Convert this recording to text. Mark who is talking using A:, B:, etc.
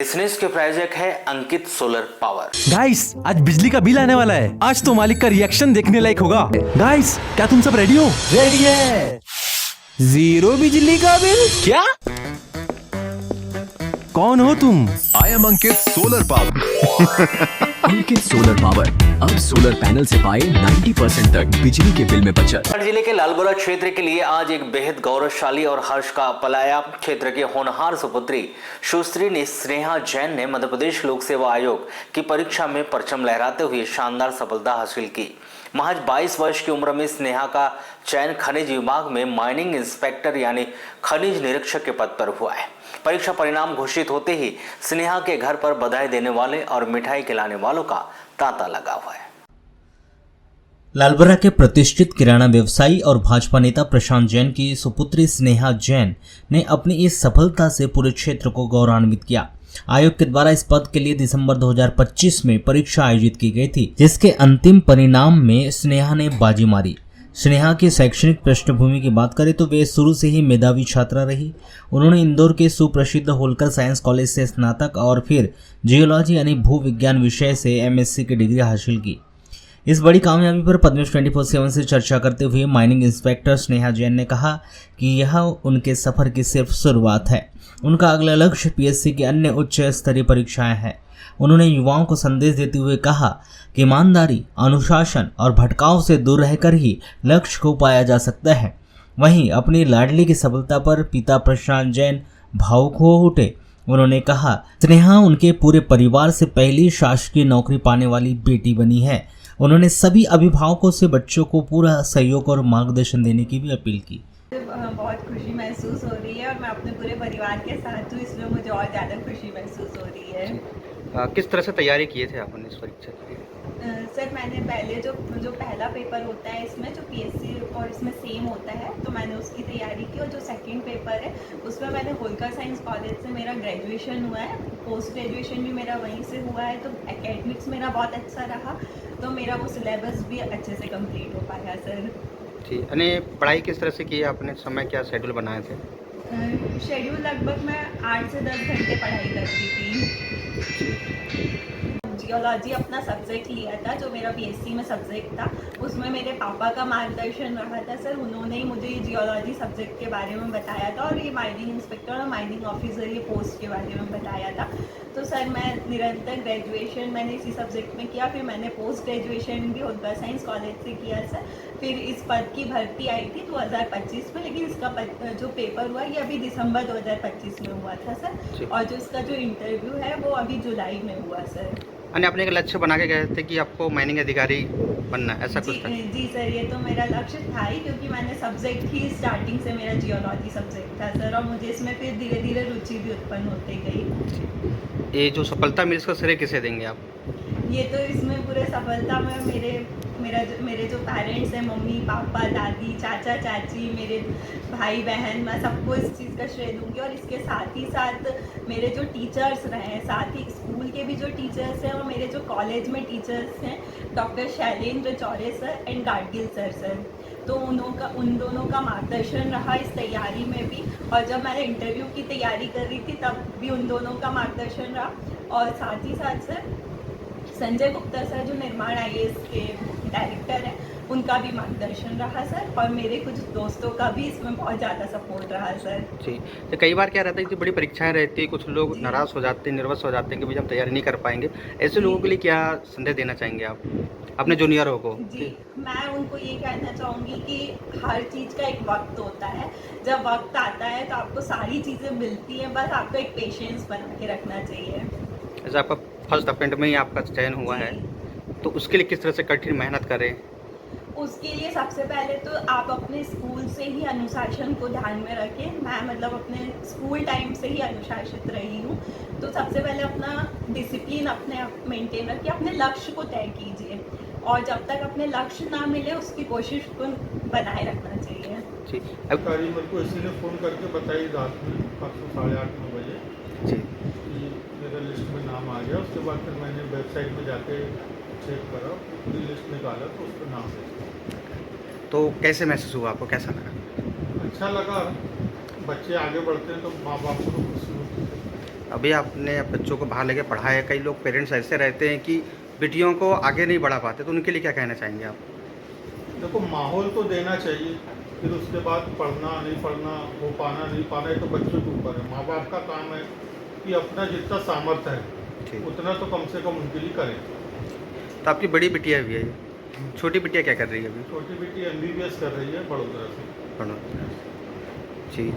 A: इस न्यूज के प्रायोजक है अंकित सोलर पावर।
B: गाइस, आज बिजली का बिल आने वाला है। आज तो मालिक का रिएक्शन देखने लायक होगा। गाइस, क्या तुम सब रेडी हो? रेडी है। 0 बिजली का बिल? क्या? कौन हो तुम?
C: I am Ankit solar power. Ankit solar power अब सोलर पैनल से पाए 90% तक बिजली के बिल में बचत।
A: जिले के लालगोरा क्षेत्र के लिए आज एक बेहद गौरवशाली और हर्ष का पलाया। क्षेत्र के होनहार सुपुत्री सुश्री स्नेहा जैन ने मध्य प्रदेश लोक सेवा आयोग की परीक्षा में परचम लहराते हुए शानदार सफलता हासिल की। महज 22 वर्ष की उम्र में स्नेहा का चयन खनिज विभाग में माइनिंग इंस्पेक्टर यानी खनिज निरीक्षक के पद पर हुआ है। परीक्षा परिणाम घोषित होते ही स्नेहा के घर पर बधाई देने वाले और मिठाई खिलाने वालों का तांता लगा हुआ है। लालबरा के प्रतिष्ठित किराना व्यवसायी और भाजपा नेता प्रशांत जैन की सुपुत्री स्नेहा जैन ने अपनी इस सफलता से पूरे क्षेत्र को गौरवान्वित किया। आयोग के द्वारा इस पद के लिए दिसंबर 2025 में परीक्षा आयोजित की गई थी, जिसके अंतिम परिणाम में स्नेहा ने बाजी मारी। स्नेहा की शैक्षणिक पृष्ठभूमि की बात करें तो वे शुरू से ही मेधावी छात्रा रही। उन्होंने इंदौर के सुप्रसिद्ध होलकर साइंस कॉलेज से स्नातक और फिर जियोलॉजी यानी भू विज्ञान विषय से एमएससी की डिग्री हासिल की। इस बड़ी कामयाबी पर पद्मेश 24/7 से चर्चा करते हुए माइनिंग इंस्पेक्टर स्नेहा जैन ने कहा कि यह उनके सफर की सिर्फ शुरुआत है। उनका अगला लक्ष्य पीएससी की अन्य उच्च स्तरीय परीक्षाएं हैं। उन्होंने युवाओं को संदेश देते हुए कहा कि ईमानदारी, अनुशासन और भटकाव से दूर रहकर ही लक्ष्य को पाया जा सकता है। वहीं अपनी लाडली की सफलता पर पिता प्रशांत जैन भावुक हो उठे। उन्होंने कहा, स्नेहा उनके पूरे परिवार से पहली शासकीय नौकरी पाने वाली बेटी बनी है। उन्होंने सभी अभिभावकों से बच्चों को पूरा सहयोग और मार्गदर्शन देने की भी अपील की।
D: बहुत खुशी महसूस हो रही है और मैं अपने पूरे परिवार के साथ हूँ, इसलिए मुझे और ज़्यादा खुशी महसूस हो रही है।
E: किस तरह से तैयारी किए थे आपने इस परीक्षा के लिए?
D: सर, मैंने पहले जो पहला पेपर होता है इसमें जो पीएससी और इसमें सेम होता है, तो मैंने उसकी तैयारी की। और जो सेकंड पेपर है उसमें मैंने होलकर साइंस कॉलेज से मेरा ग्रेजुएशन हुआ है, पोस्ट ग्रेजुएशन भी मेरा वहीं से हुआ है, तो एकेडमिक्स मेरा बहुत अच्छा रहा, तो मेरा वो सिलेबस भी अच्छे से कंप्लीट हो पाया सर।
E: जी, यानी पढ़ाई किस तरह से की आपने? समय क्या शेड्यूल बनाए थे?
D: शेड्यूल लगभग मैं 8 से 10 घंटे पढ़ाई करती थी। जियोलॉजी अपना सब्जेक्ट लिया था, जो मेरा बीएससी में सब्जेक्ट था। उसमें मेरे पापा का मार्गदर्शन रहा था सर। उन्होंने ही मुझे ये जियोलॉजी सब्जेक्ट के बारे में बताया था और ये माइनिंग इंस्पेक्टर और माइनिंग ऑफिसर ये पोस्ट के बारे में बताया था। तो सर, मैं निरंतर ग्रेजुएशन मैंने इसी सब्जेक्ट में किया। फिर मैंने पोस्ट ग्रेजुएशन भी होलकर साइंस कॉलेज से किया सर। फिर इस पद की भर्ती आई थी 2025 में, लेकिन इसका जो पेपर हुआ ये अभी दिसंबर 2025 में हुआ था सर। और जो इसका जो इंटरव्यू है वो अभी जुलाई में हुआ सर।
E: यानी आपने एक लक्ष्य बना के गए थे कि आपको माइनिंग अधिकारी बनना है, ऐसा कुछ था?
D: जी सर, ये तो मेरा लक्ष्य था ही, क्योंकि मैंने सब्जेक्ट ही स्टार्टिंग से मेरा जियोलॉजी सब्जेक्ट था सर। और मुझे इसमें फिर धीरे धीरे रुचि भी उत्पन्न होती गई।
E: ये जो सफलता मिली इसका श्रेय किसे देंगे आप?
D: ये तो इसमें पूरे सफलता में मेरे जो पेरेंट्स हैं, मम्मी पापा दादी चाचा चाची, मेरे भाई बहन, मैं सबको इस चीज़ का श्रेय दूंगी। और इसके साथ ही साथ मेरे जो टीचर्स रहे हैं, साथ ही स्कूल के भी जो टीचर्स हैं और मेरे जो कॉलेज में टीचर्स हैं, doctor Shailendra Chaure sir and Gadgil sir, तो उन दोनों का मार्गदर्शन रहा इस तैयारी में भी। और जब मैंने इंटरव्यू की तैयारी कर रही थी तब भी उन दोनों का मार्गदर्शन रहा। और साथ ही साथ सर संजय गुप्ता सर, जो निर्माण आईएएस के डायरेक्टर हैं, उनका भी मार्गदर्शन रहा सर। और मेरे कुछ दोस्तों का भी इसमें बहुत ज़्यादा सपोर्ट रहा सर।
E: जी, तो कई बार क्या रहता है कि बड़ी परीक्षाएं रहती है, कुछ लोग नाराज़ हो जाते हैं, निर्वस हो जाते हैं कि भाई हम तैयारी नहीं कर पाएंगे। ऐसे लोगों के लिए क्या संदेश देना चाहेंगे आप अपने जूनियरों को?
D: जी, मैं उनको ये कहना चाहूँगी कि हर चीज़ का एक वक्त होता है। जब वक्त आता है तो आपको सारी चीज़ें मिलती हैं, बस आपको एक पेशेंस बना के रखना चाहिए।
E: जैसे आपका फर्स्ट अटेम्प्ट में ही आपका चयन हुआ है, तो उसके लिए किस तरह से कठिन मेहनत करें?
D: उसके लिए सबसे पहले तो आप अपने स्कूल से ही अनुशासन को ध्यान में रखें। मैं मतलब अपने स्कूल टाइम से ही अनुशासित रही हूँ, तो सबसे पहले अपना डिसिप्लिन अपने आप मेंटेन रखिए, अपने लक्ष्य को तय कीजिए। और जब तक अपने लक्ष्य ना मिले उसकी कोशिश को बनाए रखना चाहिए।
E: जी,
F: अधिकारी मेरे को इसीलिए फ़ोन करके बताई रात में, परसों 8:30-9 बजे
E: जी,
F: कि मेरा लिस्ट में नाम आ गया। उसके बाद फिर मैंने वेबसाइट में जाके चेक करा, पूरी लिस्ट निकाला तो उस पर नाम है।
E: तो कैसे महसूस हुआ आपको, कैसा लगा?
F: अच्छा लगा। बच्चे आगे बढ़ते हैं तो माँ बाप को खुशी होती है।
E: अभी आपने बच्चों को बाहर लेके पढ़ाया है, कई लोग पेरेंट्स ऐसे रहते हैं कि बेटियों को आगे नहीं बढ़ा पाते, तो उनके लिए क्या कहना चाहेंगे आप?
F: देखो, माहौल तो देना चाहिए, फिर उसके बाद पढ़ना नहीं पढ़ना, हो पाना नहीं पाना, ये तो बच्चों के ऊपर है। माँ बाप का काम है कि अपना जितना सामर्थ्य है
E: ठीक।
F: उतना तो कम से कम उनके लिए करें।
E: तो आपकी बड़ी बिटिया भी है, छोटी बिटिया क्या कर रही है अभी?
F: छोटी बेटी MBBS कर रही है बड़ोदरा से।
E: जी।